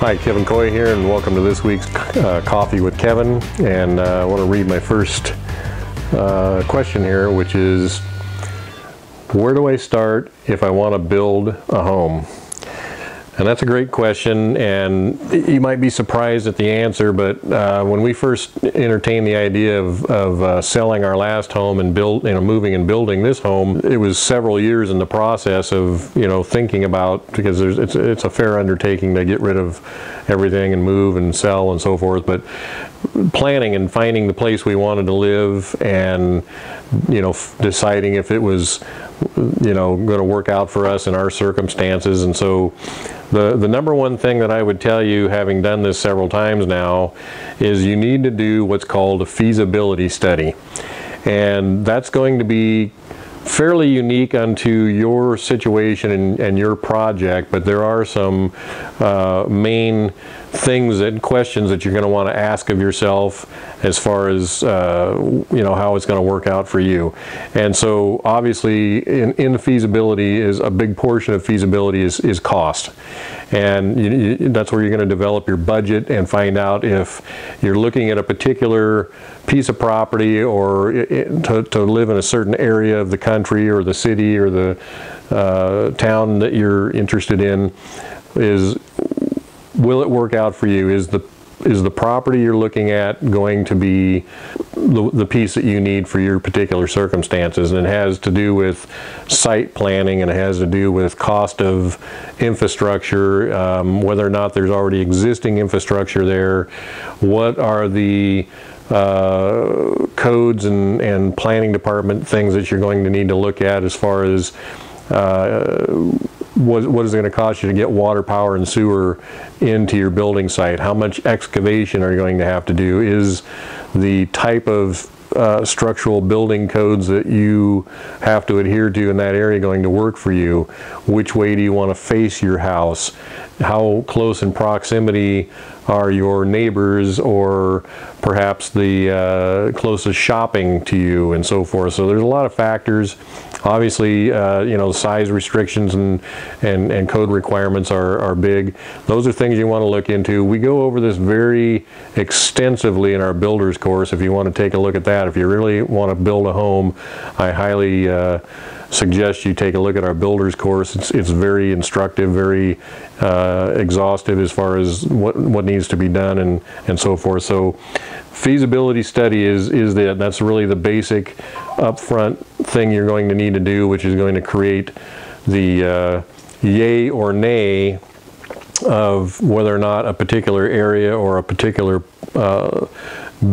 Hi, Kevin Coy here, and welcome to this week's Coffee with Kevin. And I want to read my first question here, which is, where do I start if I want to build a home? And that's a great question, and you might be surprised at the answer, but when we first entertained the idea of selling our last home and moving and building this home, it was several years in the process of thinking about, because it's a fair undertaking to get rid of everything and move and sell and so forth, but planning and finding the place we wanted to live, and deciding if it was going to work out for us in our circumstances. And so the number one thing that I would tell you, having done this several times now, is you need to do what's called a feasibility study. And that's going to be fairly unique unto your situation and your project, but there are some main things and questions that you're going to want to ask of yourself as far as how it's going to work out for you. And so obviously in feasibility, is a big portion of feasibility is cost. And that's where you're going to develop your budget and find out if you're looking at a particular piece of property or to live in a certain area of the country or the city or the town that you're interested in. Will it work out for you? Is the property you're looking at going to be the piece that you need for your particular circumstances? And it has to do with site planning, and it has to do with cost of infrastructure, whether or not there's already existing infrastructure there. What are the codes and planning department things that you're going to need to look at as far as what is it going to cost you to get water, power, and sewer into your building site? How much excavation are you going to have to do? Is the type of structural building codes that you have to adhere to in that area going to work for you? Which way do you want to face your house? How close in proximity are your neighbors, or perhaps the closest shopping to you, and so forth? So there's a lot of factors. Obviously, size restrictions and code requirements are big. Those are things you want to look into. We go over this very extensively in our builder's course. If you want to take a look at that, if you really want to build a home, I highly suggest you take a look at our builder's course. It's very instructive, very exhaustive as far as what needs to be done and so forth. So feasibility study that's really the basic upfront thing you're going to need to do, which is going to create the yay or nay of whether or not a particular area or a particular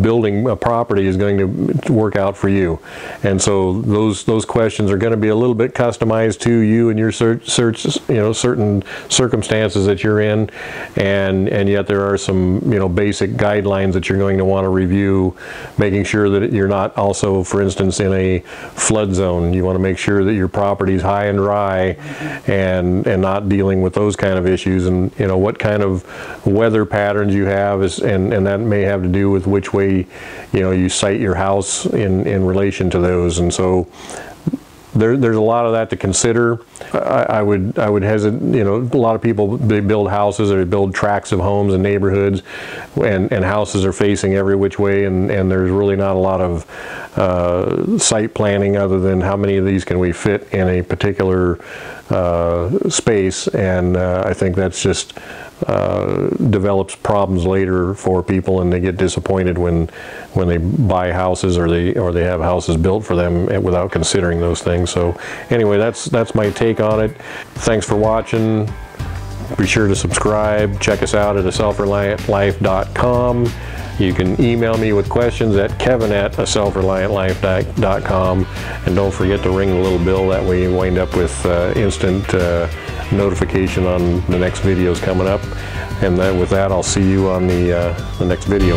building a property is going to work out for you. And so those questions are going to be a little bit customized to you and your certain circumstances that you're in, and yet there are some basic guidelines that you're going to want to review, making sure that you're not also, for instance, in a flood zone. You want to make sure that your property is high and dry, and not dealing with those kind of issues, and what kind of weather patterns you have and that may have to do with which way you site your house in relation to those. And so there's a lot of that to consider. I would hesitate. A lot of people, they build houses or they build tracts of homes and neighborhoods, and houses are facing every which way, and there's really not a lot of site planning other than how many of these can we fit in a particular space. And I think that's just develops problems later for people, and they get disappointed when they buy houses or they have houses built for them without considering those things. So anyway, that's my take on it. Thanks for watching. Be sure to subscribe. Check us out at aselfreliantlife.com. You can email me with questions at kevin@aselfreliantlife.com, and don't forget to ring the little bell. That way you wind up with instant notification on the next videos coming up. And with that, I'll see you on the next video.